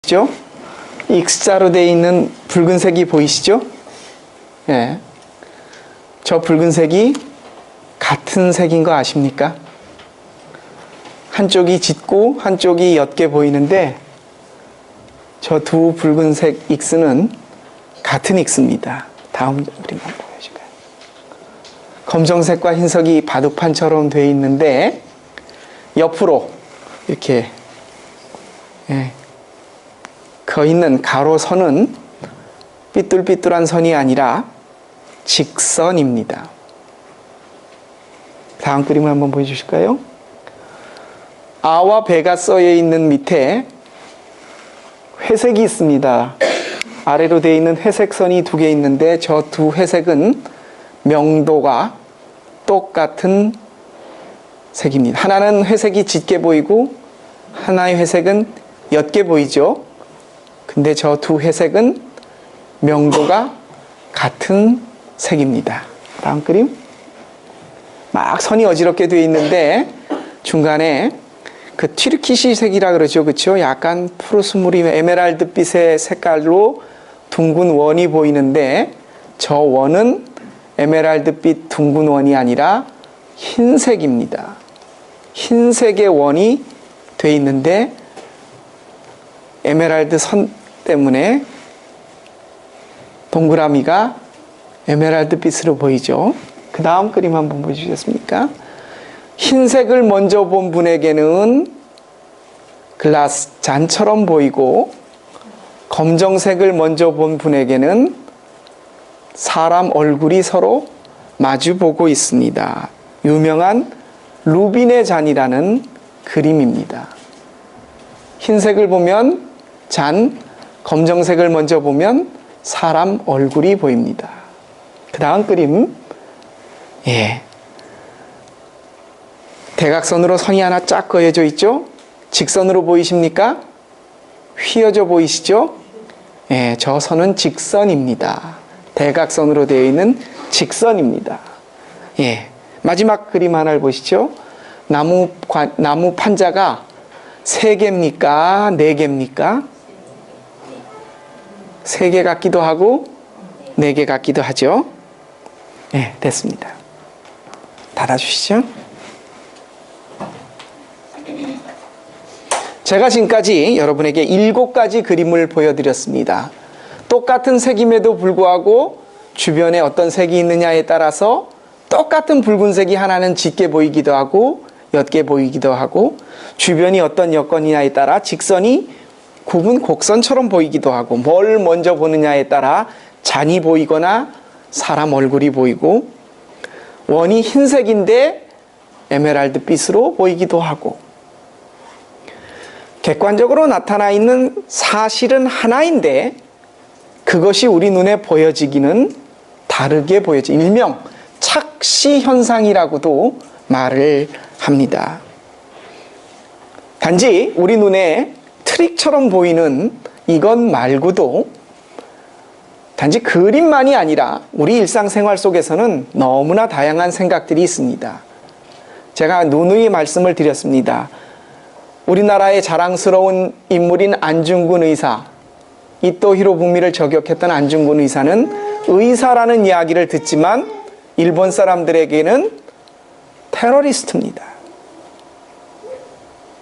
보이시죠? X자로 되어 있는 붉은색이 보이시죠? 예. 저 붉은색이 같은 색인 거 아십니까? 한쪽이 짙고 한쪽이 옅게 보이는데 저 두 붉은색 X는 같은 X입니다. 다음 그림 한번 보여줄까요? 검정색과 흰색이 바둑판처럼 되어 있는데 옆으로 이렇게 거 있는 가로선은 삐뚤삐뚤한 선이 아니라 직선입니다. 다음 그림을 한번 보여주실까요? 아와 배가 써여 있는 밑에 회색이 있습니다. 아래로 되어 있는 회색 선이 두 개 있는데 저 두 회색은 명도가 똑같은 색입니다. 하나는 회색이 짙게 보이고 하나의 회색은 옅게 보이죠. 근데 저 두 회색은 명도가 같은 색입니다. 다음 그림. 막 선이 어지럽게 되어 있는데 중간에 그 튀르키시 색이라 그러죠. 그렇죠? 약간 푸르스무리 에메랄드빛의 색깔로 둥근 원이 보이는데 저 원은 에메랄드빛 둥근 원이 아니라 흰색입니다. 흰색의 원이 되어 있는데 에메랄드 선 때문에 동그라미가 에메랄드 빛으로 보이죠. 그 다음 그림 한번 보여주셨습니까? 흰색을 먼저 본 분에게는 글라스 잔처럼 보이고 검정색을 먼저 본 분에게는 사람 얼굴이 서로 마주보고 있습니다. 유명한 루빈의 잔이라는 그림입니다. 흰색을 보면 잔, 검정색을 먼저 보면 사람 얼굴이 보입니다. 그 다음 그림. 대각선으로 선이 하나 쫙 그어져 있죠? 직선으로 보이십니까? 휘어져 보이시죠? 저 선은 직선입니다. 대각선으로 되어 있는 직선입니다. 마지막 그림 하나를 보시죠. 나무 판자가 3개입니까? 4개입니까? 3개 같기도 하고 4개 같기도 하죠. 됐습니다. 닫아주시죠. 제가 지금까지 여러분에게 7가지 그림을 보여드렸습니다. 똑같은 색임에도 불구하고 주변에 어떤 색이 있느냐에 따라서 똑같은 붉은색이 하나는 짙게 보이기도 하고 옅게 보이기도 하고 주변이 어떤 여건이냐에 따라 직선이 굽은 곡선처럼 보이기도 하고 뭘 먼저 보느냐에 따라 잔이 보이거나 사람 얼굴이 보이고 원이 흰색인데 에메랄드 빛으로 보이기도 하고 객관적으로 나타나 있는 사실은 하나인데 그것이 우리 눈에 보여지기는 다르게 보여지 일명 착시 현상이라고도 말을 합니다. 단지 우리 눈에 트릭처럼 보이는 이것 말고도 단지 그림만이 아니라 우리 일상생활 속에서는 너무나 다양한 생각들이 있습니다. 제가 누누이 말씀을 드렸습니다. 우리나라의 자랑스러운 인물인 안중근 의사, 이토 히로부미를 저격했던 안중근 의사는 의사라는 이야기를 듣지만 일본 사람들에게는 테러리스트입니다.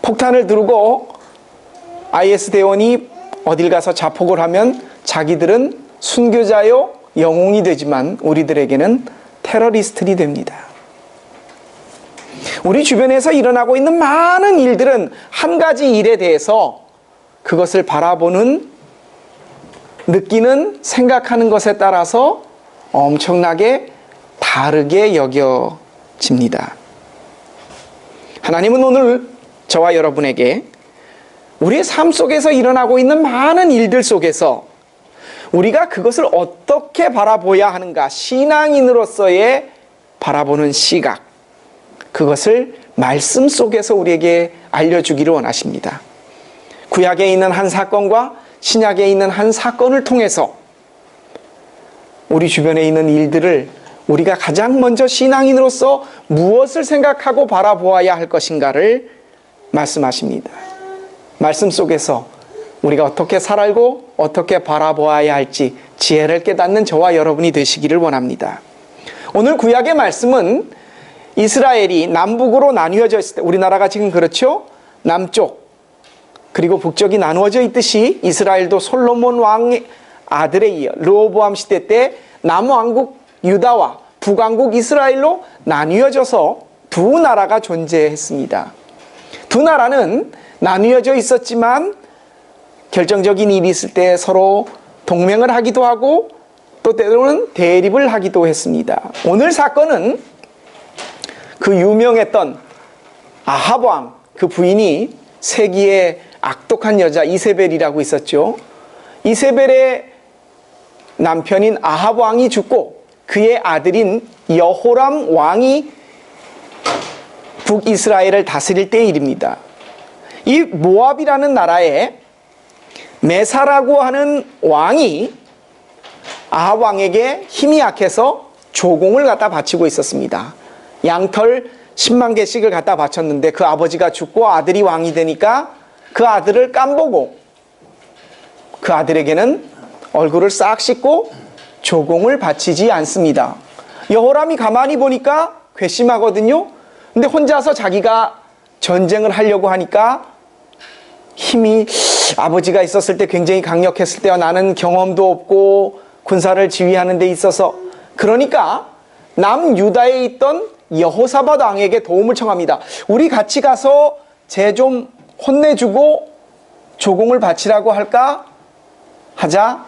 폭탄을 두르고 IS 대원이 어딜 가서 자폭을 하면 자기들은 순교자요 영웅이 되지만 우리들에게는 테러리스트들이 됩니다. 우리 주변에서 일어나고 있는 많은 일들은 한 가지 일에 대해서 그것을 바라보는, 느끼는, 생각하는 것에 따라서 엄청나게 다르게 여겨집니다. 하나님은 오늘 저와 여러분에게 우리의 삶 속에서 일어나고 있는 많은 일들 속에서 우리가 그것을 어떻게 바라보아야 하는가, 신앙인으로서의 바라보는 시각, 그것을 말씀 속에서 우리에게 알려주기를 원하십니다. 구약에 있는 한 사건과 신약에 있는 한 사건을 통해서 우리 주변에 있는 일들을 우리가 가장 먼저 신앙인으로서 무엇을 생각하고 바라보아야 할 것인가를 말씀하십니다. 말씀 속에서 우리가 어떻게 살고 어떻게 바라보아야 할지 지혜를 깨닫는 저와 여러분이 되시기를 원합니다. 오늘 구약의 말씀은 이스라엘이 남북으로 나뉘어져 있을 때, 우리나라가 지금 그렇죠? 남쪽 그리고 북쪽이 나누어져 있듯이 이스라엘도 솔로몬 왕의 아들에 이어 르호보암 시대 때 남왕국 유다와 북왕국 이스라엘로 나뉘어져서 두 나라가 존재했습니다. 두 나라는 나뉘어져 있었지만 결정적인 일이 있을 때 서로 동맹을 하기도 하고 또 때로는 대립을 하기도 했습니다. 오늘 사건은 그 유명했던 아합 왕, 그 부인이 세기의 악독한 여자 이세벨이라고 있었죠. 이세벨의 남편인 아합 왕이 죽고 그의 아들인 여호람 왕이 북이스라엘을 다스릴 때의 일입니다. 이 모압이라는 나라에 메사라고 하는 왕이 아합 왕에게 힘이 약해서 조공을 갖다 바치고 있었습니다. 양털 10만 개씩을 갖다 바쳤는데 그 아버지가 죽고 아들이 왕이 되니까 그 아들을 깜보고 그 아들에게는 얼굴을 싹 씻고 조공을 바치지 않습니다. 여호람이 가만히 보니까 괘씸하거든요. 근데 혼자서 자기가 전쟁을 하려고 하니까 힘이, 아버지가 있었을 때 굉장히 강력했을 때와 나는 경험도 없고 군사를 지휘하는 데 있어서, 그러니까 남유다에 있던 여호사밧 왕에게 도움을 청합니다. 우리 같이 가서 쟤 좀 혼내주고 조공을 바치라고 할까? 하자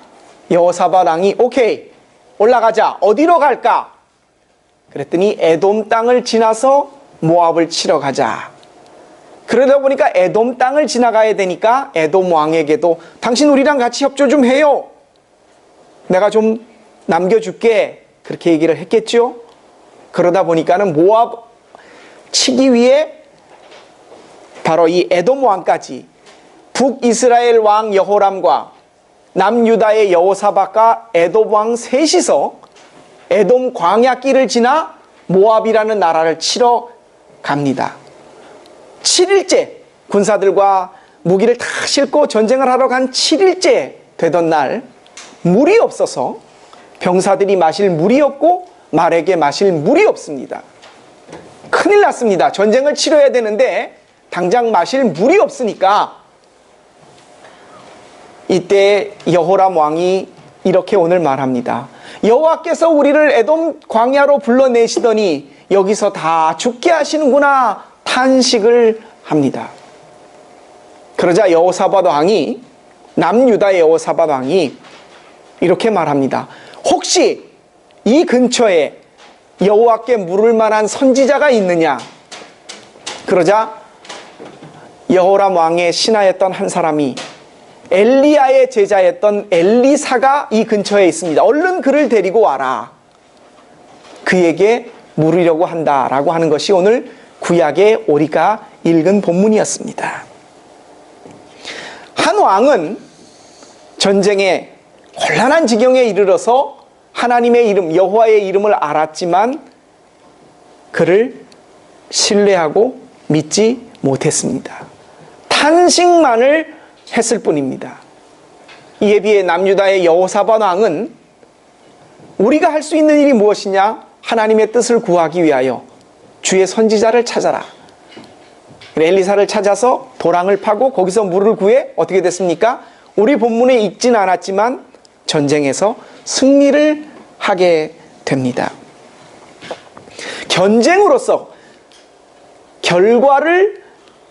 여호사밧 왕이 오케이, 올라가자. 어디로 갈까? 그랬더니 에돔 땅을 지나서 모압을 치러 가자. 그러다 보니까 에돔 땅을 지나가야 되니까 에돔 왕에게도 당신 우리랑 같이 협조 좀 해요. 내가 좀 남겨줄게. 그렇게 얘기를 했겠죠. 그러다 보니까는 모압 치기 위해 바로 이 에돔 왕까지 북이스라엘 왕 여호람과 남유다의 여호사밧과 에돔 왕 셋이서 에돔 광야길을 지나 모압이라는 나라를 치러 갑니다. 7일째 군사들과 무기를 다 싣고 전쟁을 하러 간 7일째 되던 날 물이 없어서 병사들이 마실 물이 없고 말에게 마실 물이 없습니다. 큰일 났습니다. 전쟁을 치러야 되는데 당장 마실 물이 없으니까 이때 여호람 왕이 이렇게 오늘 말합니다. 여호와께서 우리를 에돔 광야로 불러내시더니 여기서 다 죽게 하시는구나 탄식을 합니다. 그러자 여호사밧 왕이, 남유다의 여호사밧 왕이 이렇게 말합니다. 혹시 이 근처에 여호와께 물을 만한 선지자가 있느냐? 그러자 여호람 왕의 신하였던 한 사람이 엘리야의 제자였던 엘리사가 이 근처에 있습니다. 얼른 그를 데리고 와라. 그에게 물으려고 한다라고 하는 것이 오늘 구약의 우리가 읽은 본문이었습니다. 한 왕은 전쟁에 곤란한 지경에 이르러서 하나님의 이름, 여호와의 이름을 알았지만 그를 신뢰하고 믿지 못했습니다. 탄식만을 했을 뿐입니다. 이에 비해 남유다의 여호사밧 왕은 우리가 할 수 있는 일이 무엇이냐? 하나님의 뜻을 구하기 위하여 주의 선지자를 찾아라. 엘리사를 찾아서 도랑을 파고 거기서 물을 구해 어떻게 됐습니까? 우리 본문에 읽진 않았지만 전쟁에서 승리를 하게 됩니다. 전쟁으로서 결과를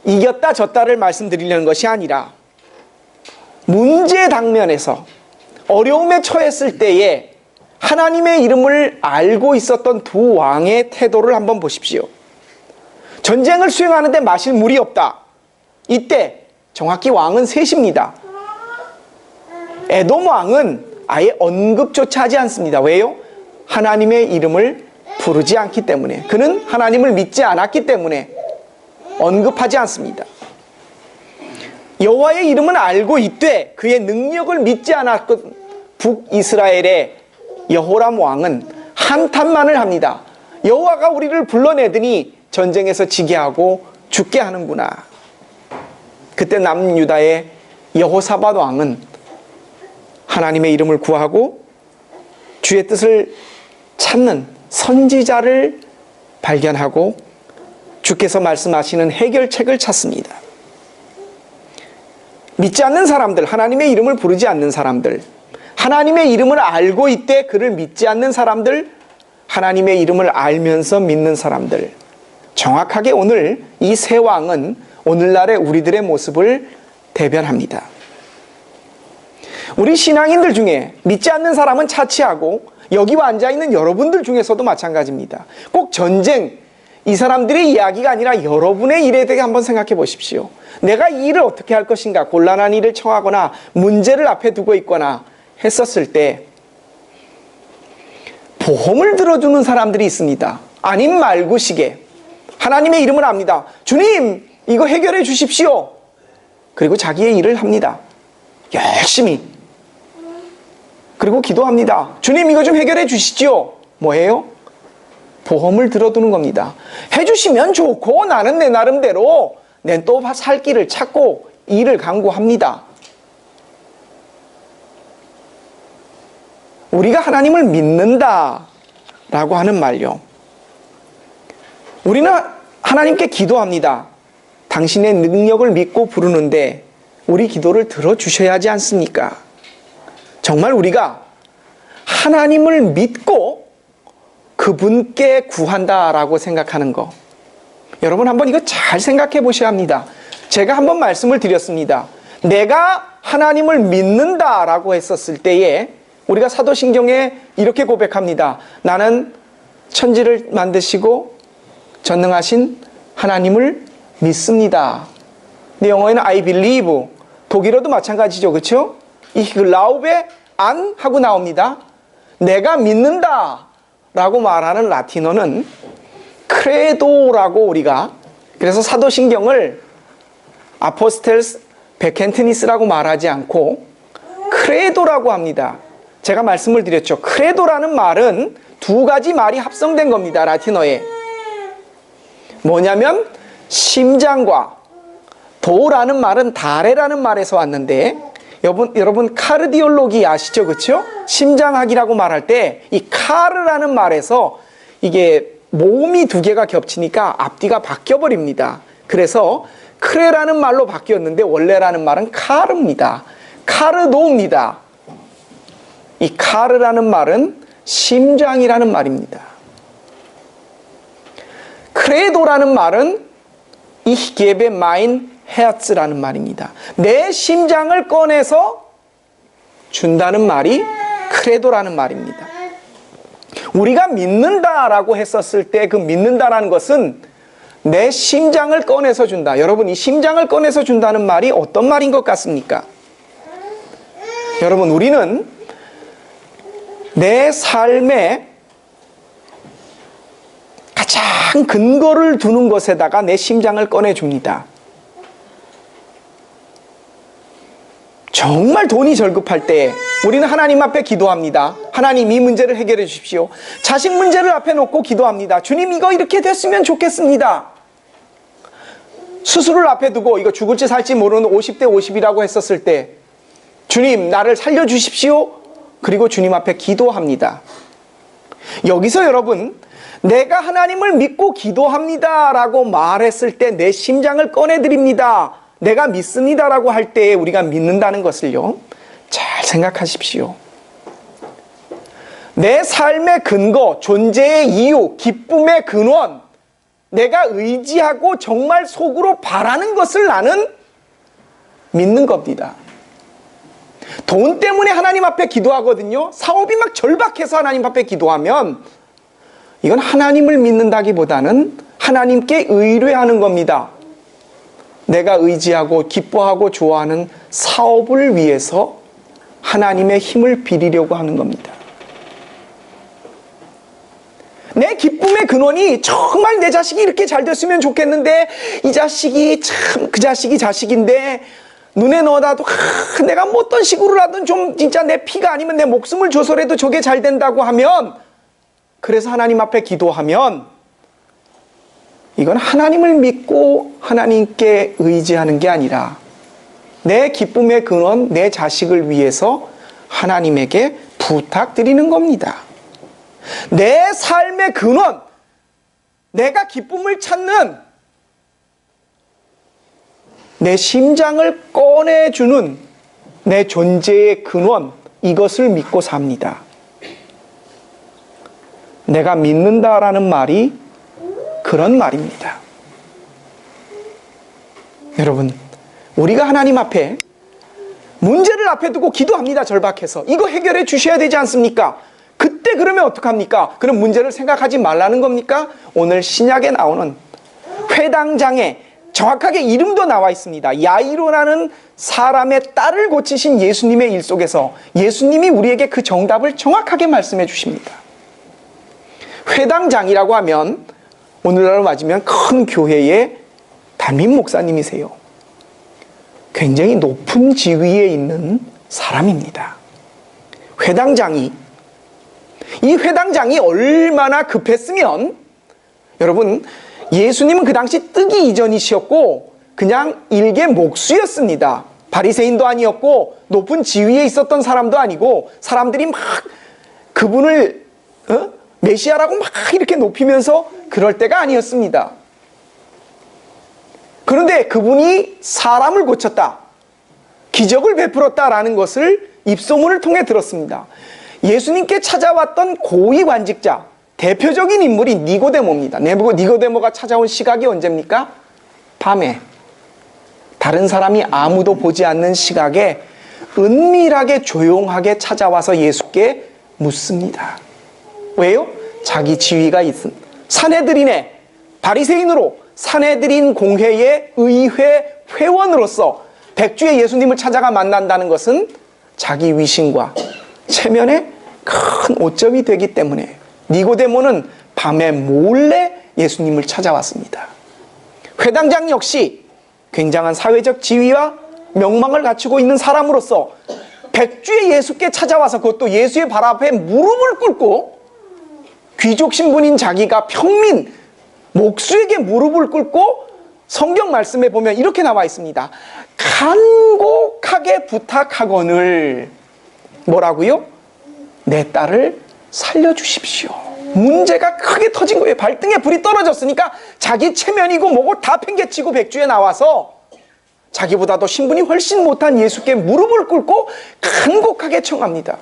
이겼다 졌다를 말씀드리려는 것이 아니라 문제 당면에서 어려움에 처했을 때에 하나님의 이름을 알고 있었던 두 왕의 태도를 한번 보십시오. 전쟁을 수행하는데 마실 물이 없다. 이때 정확히 왕은 셋입니다. 에돔 왕은 아예 언급조차 하지 않습니다. 왜요? 하나님의 이름을 부르지 않기 때문에, 그는 하나님을 믿지 않았기 때문에 언급하지 않습니다. 여호와의 이름은 알고 있되 그의 능력을 믿지 않았던 북이스라엘의 여호람 왕은 한탄만을 합니다. 여호와가 우리를 불러내더니 전쟁에서 지게 하고 죽게 하는구나. 그때 남유다의 여호사밧 왕은 하나님의 이름을 구하고 주의 뜻을 찾는 선지자를 발견하고 주께서 말씀하시는 해결책을 찾습니다. 믿지 않는 사람들, 하나님의 이름을 부르지 않는 사람들, 하나님의 이름을 알고 있되 그를 믿지 않는 사람들, 하나님의 이름을 알면서 믿는 사람들, 정확하게 오늘 이 세 왕은 오늘날의 우리들의 모습을 대변합니다. 우리 신앙인들 중에 믿지 않는 사람은 차치하고 여기 앉아있는 여러분들 중에서도 마찬가지입니다. 꼭 전쟁, 이 사람들의 이야기가 아니라 여러분의 일에 대해 한번 생각해 보십시오. 내가 이 일을 어떻게 할 것인가, 곤란한 일을 처하거나 문제를 앞에 두고 있거나 했었을 때 보험을 들어주는 사람들이 있습니다. 아님 말고시게 하나님의 이름을 압니다. 주님, 이거 해결해 주십시오. 그리고 자기의 일을 합니다. 열심히. 그리고 기도합니다. 주님, 이거 좀 해결해 주시지요. 뭐예요? 보험을 들어두는 겁니다. 해주시면 좋고 나는 내 나름대로 내 또 살 길을 찾고 일을 강구합니다. 우리가 하나님을 믿는다 라고 하는 말요, 우리는 하나님께 기도합니다. 당신의 능력을 믿고 부르는데 우리 기도를 들어주셔야 하지 않습니까? 정말 우리가 하나님을 믿고 그분께 구한다라고 생각하는 거, 여러분 한번 이거 잘 생각해 보셔야 합니다. 제가 한번 말씀을 드렸습니다. 내가 하나님을 믿는다라고 했었을 때에 우리가 사도신경에 이렇게 고백합니다. 나는 천지를 만드시고 전능하신 하나님을 믿습니다. 근데 영어에는 I believe, 독일어도 마찬가지죠, 그렇죠? Ich glaube an 하고 나옵니다. 내가 믿는다 라고 말하는 라틴어는 크레도라고, 우리가 그래서 사도신경을 아포스텔스 베켄트니스라고 말하지 않고 크레도라고 합니다. 제가 말씀을 드렸죠. 크레도라는 말은 두 가지 말이 합성된 겁니다. 라틴어에 뭐냐면 심장과, 도라는 말은 다레라는 말에서 왔는데, 여러분 카르디올로기 아시죠? 그렇죠? 심장학이라고 말할 때 이 카르라는 말에서 이게 모음이 두 개가 겹치니까 앞뒤가 바뀌어 버립니다. 그래서 크레라는 말로 바뀌었는데 원래라는 말은 카르입니다. 카르도입니다. 이 카르라는 말은 심장이라는 말입니다. 크레도라는 말은 Ich gebe mein Herz라는 말입니다. 내 심장을 꺼내서 준다는 말이 크레도라는 말입니다. 우리가 믿는다라고 했었을 때 그 믿는다라는 것은 내 심장을 꺼내서 준다. 여러분, 이 심장을 꺼내서 준다는 말이 어떤 말인 것 같습니까? 여러분, 우리는 내 삶에 가장 근거를 두는 것에다가 내 심장을 꺼내줍니다. 정말 돈이 절급할 때 우리는 하나님 앞에 기도합니다. 하나님, 이 문제를 해결해 주십시오. 자식 문제를 앞에 놓고 기도합니다. 주님, 이거 이렇게 됐으면 좋겠습니다. 수술을 앞에 두고 이거 죽을지 살지 모르는 50대 50이라고 했었을 때 주님, 나를 살려주십시오. 그리고 주님 앞에 기도합니다. 여기서 여러분, 내가 하나님을 믿고 기도합니다 라고 말했을 때 내 심장을 꺼내드립니다, 내가 믿습니다 라고 할 때 우리가 믿는다는 것을요, 잘 생각하십시오. 내 삶의 근거, 존재의 이유, 기쁨의 근원, 내가 의지하고 정말 속으로 바라는 것을 나는 믿는 겁니다. 돈 때문에 하나님 앞에 기도하거든요. 사업이 막 절박해서 하나님 앞에 기도하면 이건 하나님을 믿는다기보다는 하나님께 의뢰하는 겁니다. 내가 의지하고 기뻐하고 좋아하는 사업을 위해서 하나님의 힘을 빌리려고 하는 겁니다. 내 기쁨의 근원이 정말 내 자식이 이렇게 잘 됐으면 좋겠는데 이 자식이 참 그 자식이 자식인데 눈에 넣어놔도 내가 뭐 어떤 식으로라든 좀 진짜 내 피가 아니면 내 목숨을 줘서라도 저게 잘 된다고 하면, 그래서 하나님 앞에 기도하면 이건 하나님을 믿고 하나님께 의지하는 게 아니라 내 기쁨의 근원, 내 자식을 위해서 하나님에게 부탁드리는 겁니다. 내 삶의 근원, 내가 기쁨을 찾는 내 심장을 꺼내주는 내 존재의 근원, 이것을 믿고 삽니다. 내가 믿는다라는 말이 그런 말입니다. 여러분, 우리가 하나님 앞에 문제를 앞에 두고 기도합니다. 절박해서 이거 해결해 주셔야 되지 않습니까? 그때 그러면 어떡합니까? 그럼 문제를 생각하지 말라는 겁니까? 오늘 신약에 나오는 회당장에 정확하게 이름도 나와 있습니다. 야이로라는 사람의 딸을 고치신 예수님의 일 속에서 예수님이 우리에게 그 정답을 정확하게 말씀해 주십니다. 회당장이라고 하면 오늘날로 맞으면 큰 교회의 담임 목사님이세요. 굉장히 높은 지위에 있는 사람입니다. 이 회당장이 얼마나 급했으면, 여러분, 예수님은 그 당시 뜨기 이전이셨고 그냥 일개 목수였습니다. 바리새인도 아니었고 높은 지위에 있었던 사람도 아니고, 사람들이 막 그분을 메시아라고 막 이렇게 높이면서 그럴 때가 아니었습니다. 그런데 그분이 사람을 고쳤다, 기적을 베풀었다라는 것을 입소문을 통해 들었습니다. 예수님께 찾아왔던 고위관직자, 대표적인 인물이 니고데모입니다. 니고데모가 찾아온 시각이 언제입니까? 밤에. 다른 사람이 아무도 보지 않는 시각에 은밀하게 조용하게 찾아와서 예수께 묻습니다. 왜요? 자기 지위가 있은 산헤드린의 바리새인으로 산헤드린 공회의 의회 회원으로서 백주의 예수님을 찾아가 만난다는 것은 자기 위신과 체면에 큰 오점이 되기 때문에 니고데모는 밤에 몰래 예수님을 찾아왔습니다. 회당장 역시 굉장한 사회적 지위와 명망을 갖추고 있는 사람으로서 백주의 예수께 찾아와서, 그것도 예수의 발 앞에 무릎을 꿇고, 귀족 신분인 자기가 평민 목수에게 무릎을 꿇고, 성경 말씀에 보면 이렇게 나와 있습니다. 간곡하게 부탁하거늘, 뭐라고요? 내 딸을 살려주십시오. 문제가 크게 터진 거예요. 발등에 불이 떨어졌으니까 자기 체면이고 뭐고 다 팽개치고 백주에 나와서 자기보다도 신분이 훨씬 못한 예수께 무릎을 꿇고 간곡하게 청합니다.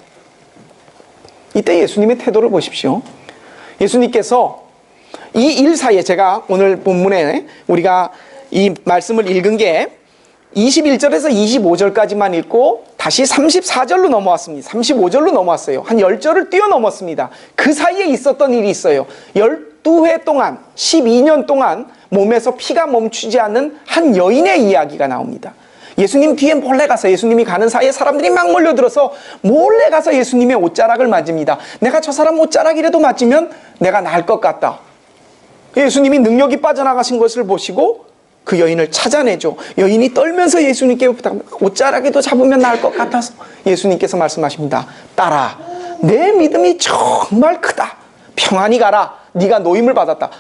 이때 예수님의 태도를 보십시오. 예수님께서 이 일 사이에, 제가 오늘 본문에 우리가 이 말씀을 읽은 게 21절에서 25절까지만 읽고 다시 34절로 넘어왔습니다. 35절로 넘어왔어요. 한 10절을 뛰어넘었습니다. 그 사이에 있었던 일이 있어요. 12회 동안, 12년 동안 몸에서 피가 멈추지 않는 한 여인의 이야기가 나옵니다. 예수님 뒤에 몰래 가서, 예수님이 가는 사이에 사람들이 막 몰려들어서 몰래 가서 예수님의 옷자락을 만집니다. 내가 저 사람 옷자락이라도 만지면 내가 나을 것 같다. 예수님이 능력이 빠져나가신 것을 보시고 그 여인을 찾아내죠. 여인이 떨면서 예수님께 옷자락이라도 잡으면 나을 것 같아서 예수님께서 말씀하십니다. 딸아, 내 믿음이 정말 크다. 평안히 가라. 네가 노임을 받았다.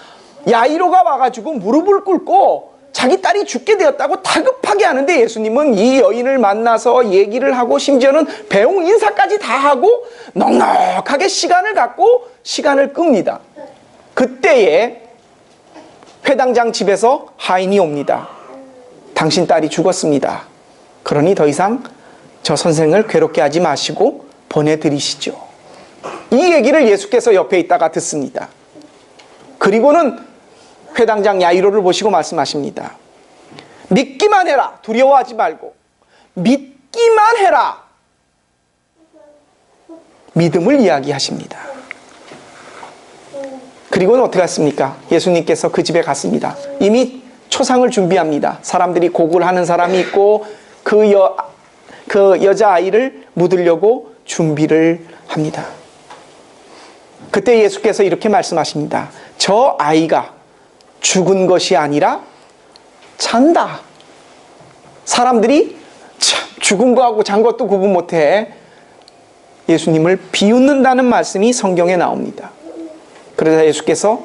야이로가 와가지고 무릎을 꿇고 자기 딸이 죽게 되었다고 다급하게 하는데, 예수님은 이 여인을 만나서 얘기를 하고 심지어는 배웅 인사까지 다 하고 넉넉하게 시간을 갖고 시간을 끕니다. 그때에 회당장 집에서 하인이 옵니다. 당신 딸이 죽었습니다. 그러니 더 이상 저 선생을 괴롭게 하지 마시고 보내드리시죠. 이 얘기를 예수께서 옆에 있다가 듣습니다. 그리고는 회당장 야이로를 보시고 말씀하십니다. 믿기만 해라. 두려워하지 말고 믿기만 해라. 믿음을 이야기하십니다. 그리고는 어떻게 했습니까? 예수님께서 그 집에 갔습니다. 이미 초상을 준비합니다. 사람들이 곡을 하는 사람이 있고 그 여자아이를 묻으려고 준비를 합니다. 그때 예수께서 이렇게 말씀하십니다. 저 아이가 죽은 것이 아니라 잔다. 사람들이 죽은 거하고 잔 것도 구분 못해 예수님을 비웃는다는 말씀이 성경에 나옵니다. 그러자 예수께서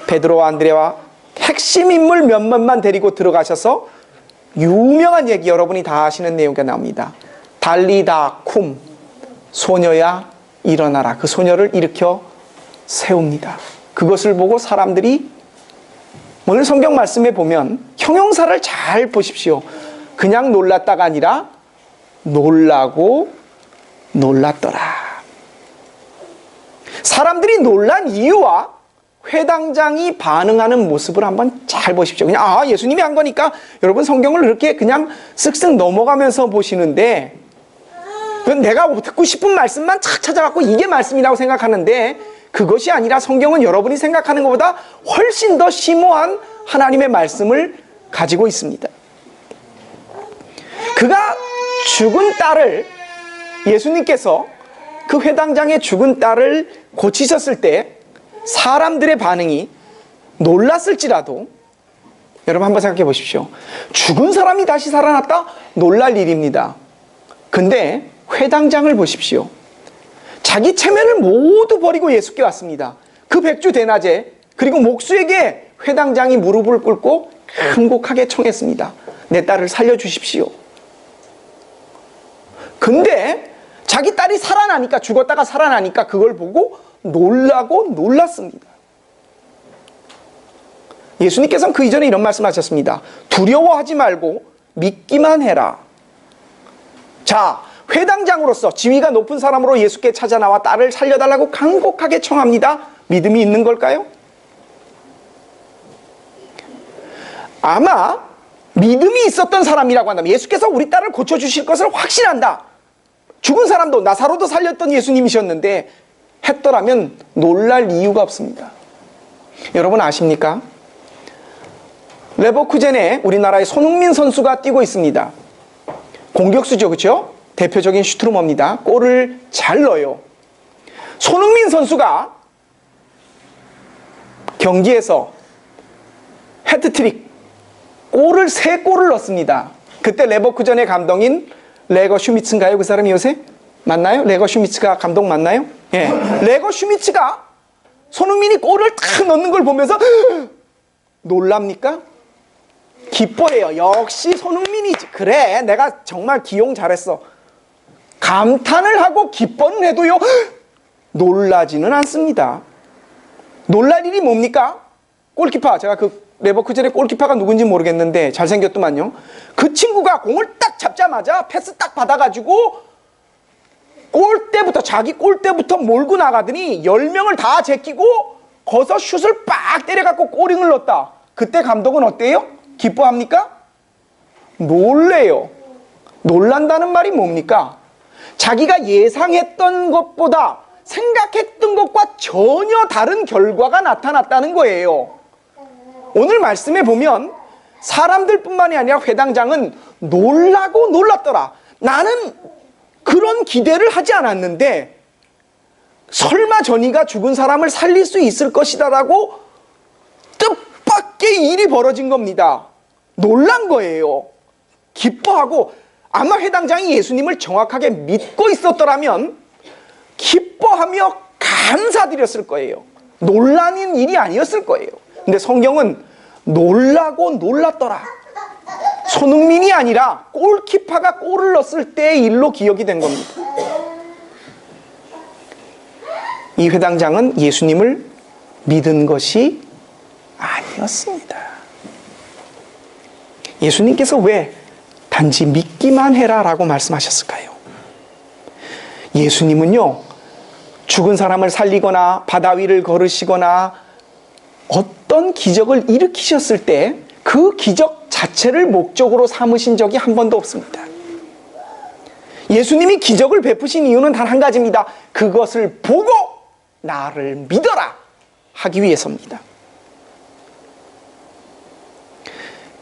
베드로와 안드레와 핵심 인물 몇몇만 데리고 들어가셔서 유명한 얘기, 여러분이 다 아시는 내용이 나옵니다. 달리다 쿰, 소녀야 일어나라. 그 소녀를 일으켜 세웁니다. 그것을 보고 사람들이, 오늘 성경 말씀에 보면 형용사를 잘 보십시오. 그냥 놀랐다가 아니라 놀라고 놀랐더라. 사람들이 놀란 이유와 회당장이 반응하는 모습을 한번 잘 보십시오. 그냥 예수님이 한 거니까 여러분 성경을 그렇게 그냥 쓱쓱 넘어가면서 보시는데, 그건 내가 듣고 싶은 말씀만 착 찾아갖고 이게 말씀이라고 생각하는데, 그것이 아니라 성경은 여러분이 생각하는 것보다 훨씬 더 심오한 하나님의 말씀을 가지고 있습니다. 그가 죽은 딸을, 예수님께서 그 회당장의 죽은 딸을 고치셨을 때 사람들의 반응이 놀랐을지라도, 여러분 한번 생각해 보십시오. 죽은 사람이 다시 살아났다? 놀랄 일입니다. 근데 회당장을 보십시오. 자기 체면을 모두 버리고 예수께 왔습니다. 그 백주 대낮에, 그리고 목수에게 회당장이 무릎을 꿇고 간곡하게 청했습니다. 내 딸을 살려주십시오. 근데 자기 딸이 살아나니까, 죽었다가 살아나니까 그걸 보고 놀라고 놀랐습니다. 예수님께서는 그 이전에 이런 말씀하셨습니다. 두려워하지 말고 믿기만 해라. 자, 회당장으로서 지위가 높은 사람으로 예수께 찾아 나와 딸을 살려달라고 간곡하게 청합니다. 믿음이 있는 걸까요? 아마 믿음이 있었던 사람이라고 한다면, 예수께서 우리 딸을 고쳐주실 것을 확신한다, 죽은 사람도 나사로도 살렸던 예수님이셨는데 했더라면 놀랄 이유가 없습니다. 여러분 아십니까? 레버쿠젠에 우리나라의 손흥민 선수가 뛰고 있습니다. 공격수죠, 그렇죠? 대표적인 슈트루머입니다. 골을 잘 넣어요. 손흥민 선수가 경기에서 헤트트릭, 골을 3골을 넣습니다. 그때 레버쿠젠의 감독인 레거 슈미츠인가요? 그 사람이 요새? 맞나요? 레거 슈미츠가 감독 맞나요? 예. 레거 슈미츠가 손흥민이 골을 탁 넣는 걸 보면서 놀랍니까? 기뻐해요. 역시 손흥민이지. 그래, 내가 정말 기용 잘했어. 감탄을 하고 기뻐는 해도요, 놀라지는 않습니다. 놀랄 일이 뭡니까? 골키퍼, 제가 그 레버쿠젠의 골키퍼가 누군지 모르겠는데 잘생겼더만요. 그 친구가 공을 딱 잡자마자 패스 딱 받아가지고 골대부터, 자기 골대부터 몰고 나가더니 10명을 다 제끼고 거기서 슛을 빡 때려갖고 골링을 넣었다. 그때 감독은 어때요? 기뻐합니까? 놀래요. 놀란다는 말이 뭡니까? 자기가 예상했던 것보다, 생각했던 것과 전혀 다른 결과가 나타났다는 거예요. 오늘 말씀에 보면 사람들뿐만이 아니라 회당장은 놀라고 놀랐더라. 나는 그런 기대를 하지 않았는데 설마 저니가 죽은 사람을 살릴 수 있을 것이다 라고 뜻밖의 일이 벌어진 겁니다. 놀란 거예요. 기뻐하고, 아마 회당장이 예수님을 정확하게 믿고 있었더라면 기뻐하며 감사드렸을 거예요. 놀라는 일이 아니었을 거예요. 근데 성경은 놀라고 놀랐더라. 손흥민이 아니라 골키퍼가 골을 넣었을 때의 일로 기억이 된 겁니다. 이 회당장은 예수님을 믿은 것이 아니었습니다. 예수님께서 왜 단지 믿기만 해라 라고 말씀하셨을까요? 예수님은요, 죽은 사람을 살리거나 바다 위를 걸으시거나 어떤 기적을 일으키셨을 때 그 기적 자체를 목적으로 삼으신 적이 한 번도 없습니다. 예수님이 기적을 베푸신 이유는 단 한 가지입니다. 그것을 보고 나를 믿어라 하기 위해서입니다.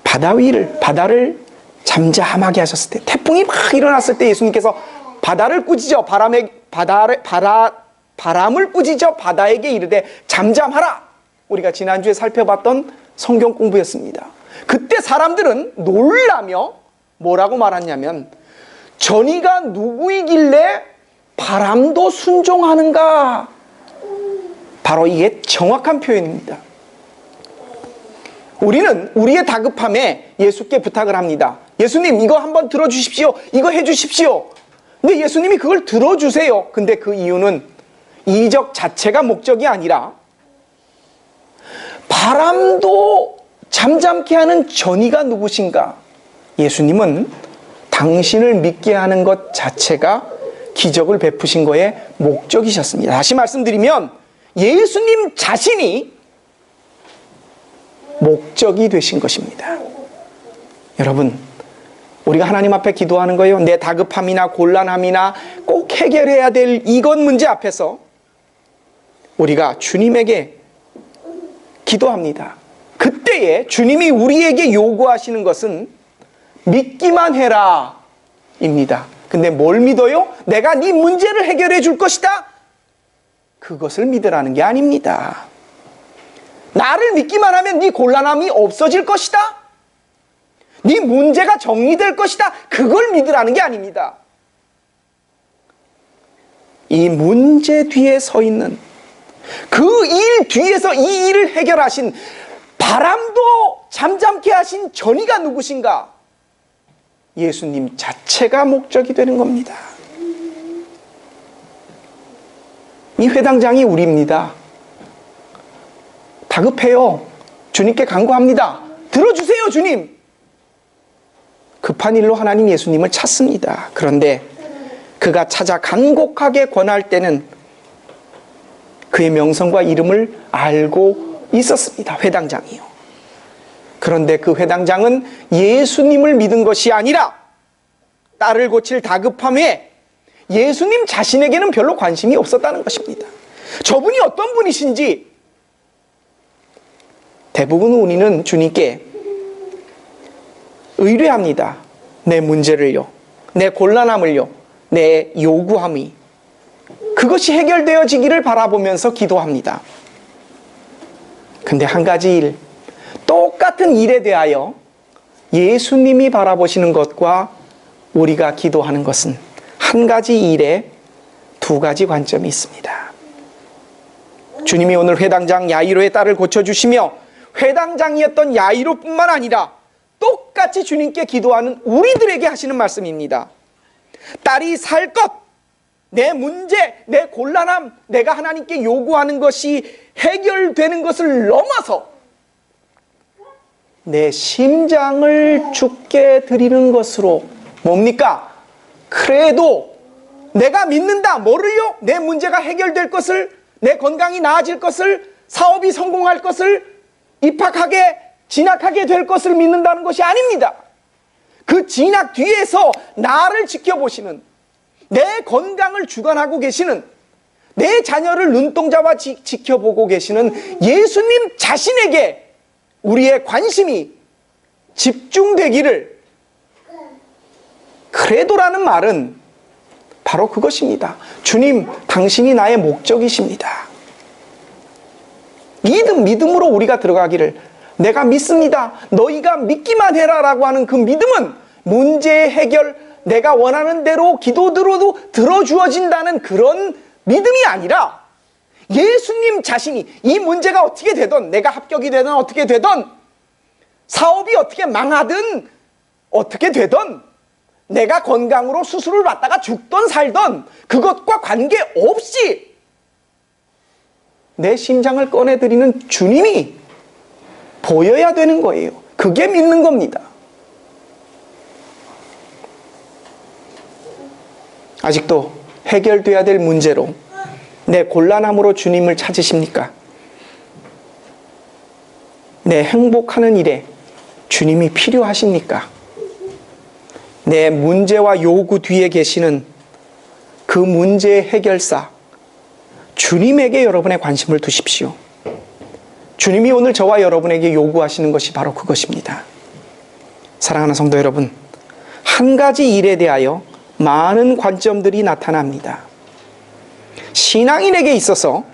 바다를 잠잠하게 하셨을 때, 태풍이 막 일어났을 때 예수님께서 바다를 꾸짖어 바람을 꾸짖어 바다에게 이르되 잠잠하라. 우리가 지난주에 살펴봤던 성경 공부였습니다. 그때 사람들은 놀라며 뭐라고 말했냐면, 저니가 누구이길래 바람도 순종하는가? 바로 이게 정확한 표현입니다. 우리는 우리의 다급함에 예수께 부탁을 합니다. 예수님, 이거 한번 들어주십시오. 이거 해주십시오. 근데 예수님이 그걸 들어주세요. 근데 그 이유는 이적 자체가 목적이 아니라 바람도 잠잠케 하는 전이가 누구신가? 예수님은 당신을 믿게 하는 것 자체가 기적을 베푸신 거의 목적이셨습니다. 다시 말씀드리면 예수님 자신이 목적이 되신 것입니다. 여러분, 우리가 하나님 앞에 기도하는 거예요. 내 다급함이나 곤란함이나 꼭 해결해야 될 이것 문제 앞에서 우리가 주님에게 기도합니다. 그때에 주님이 우리에게 요구하시는 것은 믿기만 해라 입니다. 근데 뭘 믿어요? 내가 네 문제를 해결해 줄 것이다? 그것을 믿으라는 게 아닙니다. 나를 믿기만 하면 네 곤란함이 없어질 것이다? 네 문제가 정리될 것이다? 그걸 믿으라는 게 아닙니다. 이 문제 뒤에 서 있는 그 일 뒤에서 이 일을 해결하신 바람도 잠잠케 하신 전이가 누구신가? 예수님 자체가 목적이 되는 겁니다. 이 회당장이 우리입니다. 다급해요. 주님께 간구합니다. 들어주세요, 주님. 급한 일로 하나님 예수님을 찾습니다. 그런데 그가 찾아 간곡하게 권할 때는 그의 명성과 이름을 알고 있었습니다. 회당장이요. 그런데 그 회당장은 예수님을 믿은 것이 아니라 딸을 고칠 다급함에 예수님 자신에게는 별로 관심이 없었다는 것입니다. 저분이 어떤 분이신지 대부분 우리는 주님께 의뢰합니다. 내 문제를요, 내 곤란함을요, 내 요구함이 그것이 해결되어지기를 바라보면서 기도합니다. 근데 한 가지 일, 똑같은 일에 대하여 예수님이 바라보시는 것과 우리가 기도하는 것은 한 가지 일에 두 가지 관점이 있습니다. 주님이 오늘 회당장 야이로의 딸을 고쳐주시며 회당장이었던 야이로뿐만 아니라 똑같이 주님께 기도하는 우리들에게 하시는 말씀입니다. 딸이 살 것, 내 문제, 내 곤란함, 내가 하나님께 요구하는 것이 해결되는 것을 넘어서 내 심장을 주께 드리는 것으로 뭡니까? 그래도 내가 믿는다. 뭐를요? 내 문제가 해결될 것을, 내 건강이 나아질 것을, 사업이 성공할 것을, 입학하게 진학하게 될 것을 믿는다는 것이 아닙니다. 그 진학 뒤에서 나를 지켜보시는, 내 건강을 주관하고 계시는, 내 자녀를 눈동자와 지켜보고 계시는 예수님 자신에게 우리의 관심이 집중되기를, 그래도라는 말은 바로 그것입니다. 주님, 당신이 나의 목적이십니다. 믿음으로 우리가 들어가기를, 내가 믿습니다. 너희가 믿기만 해라 라고 하는 그 믿음은 문제의 해결, 내가 원하는 대로 기도들어도 들어주어진다는 그런 믿음이 아니라 예수님 자신이 이 문제가 어떻게 되든, 내가 합격이 되든 어떻게 되든, 사업이 어떻게 망하든 어떻게 되든, 내가 건강으로 수술을 받다가 죽든 살든 그것과 관계없이 내 심장을 꺼내드리는 주님이 보여야 되는 거예요. 그게 믿는 겁니다. 아직도 해결돼야 될 문제로, 내 곤란함으로 주님을 찾으십니까? 내 행복하는 일에 주님이 필요하십니까? 내 문제와 요구 뒤에 계시는 그 문제의 해결사 주님에게 여러분의 관심을 두십시오. 주님이 오늘 저와 여러분에게 요구하시는 것이 바로 그것입니다. 사랑하는 성도 여러분, 한 가지 일에 대하여 많은 관점들이 나타납니다. 신앙인에게 있어서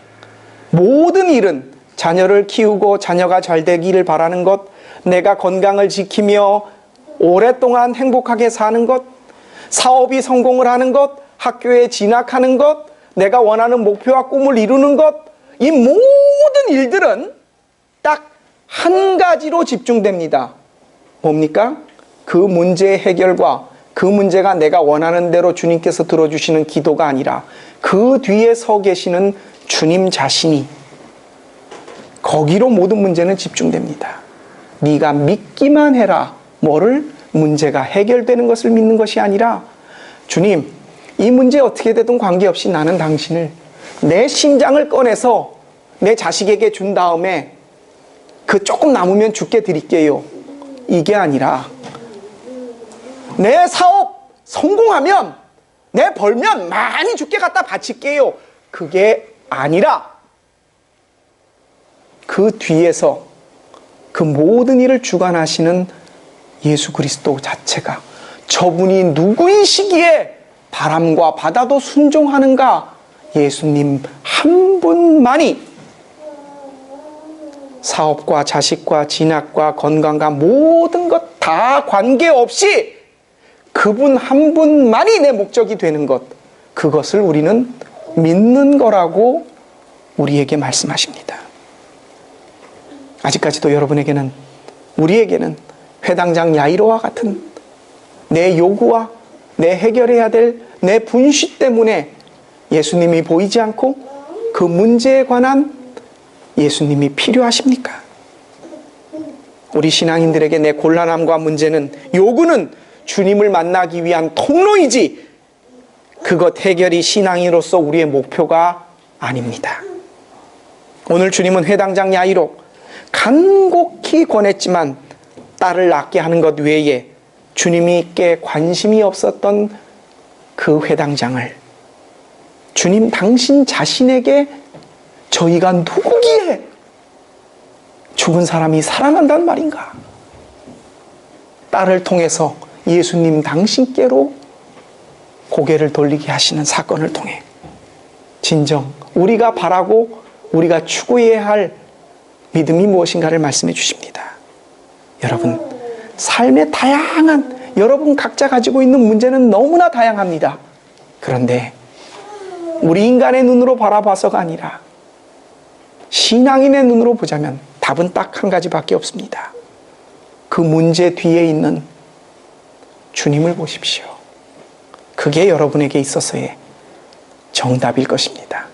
모든 일은 자녀를 키우고 자녀가 잘 되기를 바라는 것, 내가 건강을 지키며 오랫동안 행복하게 사는 것, 사업이 성공을 하는 것, 학교에 진학하는 것, 내가 원하는 목표와 꿈을 이루는 것, 이 모든 일들은 딱 한 가지로 집중됩니다. 뭡니까? 그 문제의 해결과 그 문제가 내가 원하는 대로 주님께서 들어주시는 기도가 아니라 그 뒤에 서 계시는 주님 자신이, 거기로 모든 문제는 집중됩니다. 네가 믿기만 해라. 뭐를? 문제가 해결되는 것을 믿는 것이 아니라, 주님, 이 문제 어떻게 되든 관계없이 나는 당신을, 내 심장을 꺼내서 내 자식에게 준 다음에 그 조금 남으면 주께 드릴게요. 이게 아니라, 내 사업 성공하면, 내 벌면 많이 주께 갖다 바칠게요. 그게 아니라, 그 뒤에서 그 모든 일을 주관하시는 예수 그리스도 자체가, 저분이 누구이시기에 바람과 바다도 순종하는가? 예수님 한 분만이 사업과 자식과 진학과 건강과 모든 것 다 관계없이 그분 한 분만이 내 목적이 되는 것, 그것을 우리는 믿는 거라고 우리에게 말씀하십니다. 아직까지도 여러분에게는, 우리에게는 회당장 야이로와 같은 내 요구와 내 해결해야 될 내 분시 때문에 예수님이 보이지 않고 그 문제에 관한 예수님이 필요하십니까? 우리 신앙인들에게 내 곤란함과 문제는, 요구는 주님을 만나기 위한 통로이지 그것 해결이 신앙인으로서 우리의 목표가 아닙니다. 오늘 주님은 회당장 야이로 간곡히 권했지만 딸을 낳게 하는 것 외에 주님께 관심이 없었던 그 회당장을 주님 당신 자신에게 저희가 누구기에 죽은 사람이 살아난단 말인가? 딸을 통해서 예수님 당신께로 고개를 돌리게 하시는 사건을 통해 진정 우리가 바라고 우리가 추구해야 할 믿음이 무엇인가를 말씀해 주십니다. 여러분, 삶의 다양한, 여러분 각자 가지고 있는 문제는 너무나 다양합니다. 그런데 우리 인간의 눈으로 바라봐서가 아니라 신앙인의 눈으로 보자면 답은 딱 한 가지밖에 없습니다. 그 문제 뒤에 있는 주님을 보십시오. 그게 여러분에게 있어서의 정답일 것입니다.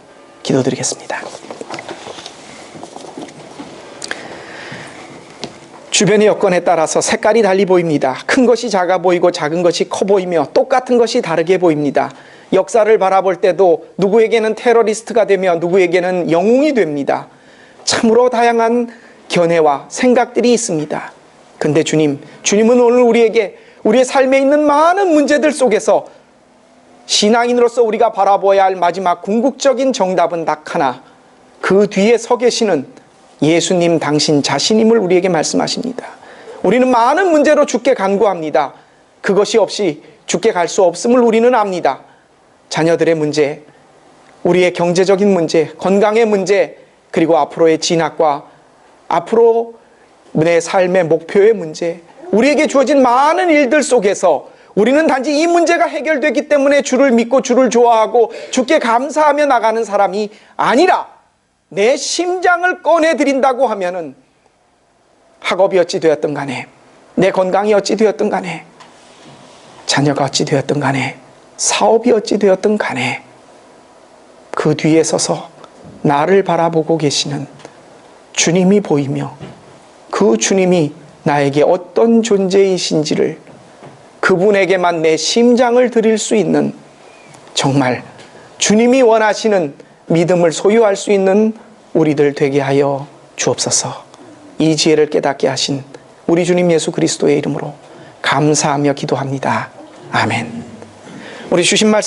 기도드리겠습니다. 주변의 여건에 따라서 색깔이 달리 보입니다. 큰 것이 작아 보이고 작은 것이 커 보이며 똑같은 것이 다르게 보입니다. 역사를 바라볼 때도 누구에게는 테러리스트가 되며 누구에게는 영웅이 됩니다. 참으로 다양한 견해와 생각들이 있습니다. 근데 주님은 오늘 우리에게 우리의 삶에 있는 많은 문제들 속에서 신앙인으로서 우리가 바라보아야 할 마지막 궁극적인 정답은 딱 하나, 그 뒤에 서 계시는 예수님 당신 자신임을 우리에게 말씀하십니다. 우리는 많은 문제로 주께 간구합니다. 그것이 없이 주께 갈 수 없음을 우리는 압니다. 자녀들의 문제, 우리의 경제적인 문제, 건강의 문제, 그리고 앞으로의 진학과 앞으로 내 삶의 목표의 문제, 우리에게 주어진 많은 일들 속에서 우리는 단지 이 문제가 해결되기 때문에 주를 믿고 주를 좋아하고 주께 감사하며 나가는 사람이 아니라 내 심장을 꺼내드린다고 하면은 학업이 어찌 되었든 간에, 내 건강이 어찌 되었든 간에, 자녀가 어찌 되었든 간에, 사업이 어찌 되었든 간에 그 뒤에 서서 나를 바라보고 계시는 주님이 보이며 그 주님이 나에게 어떤 존재이신지를, 그분에게만 내 심장을 드릴 수 있는, 정말 주님이 원하시는 믿음을 소유할 수 있는 우리들 되게 하여 주옵소서. 이 지혜를 깨닫게 하신 우리 주님 예수 그리스도의 이름으로 감사하며 기도합니다. 아멘. 우리 주신 말씀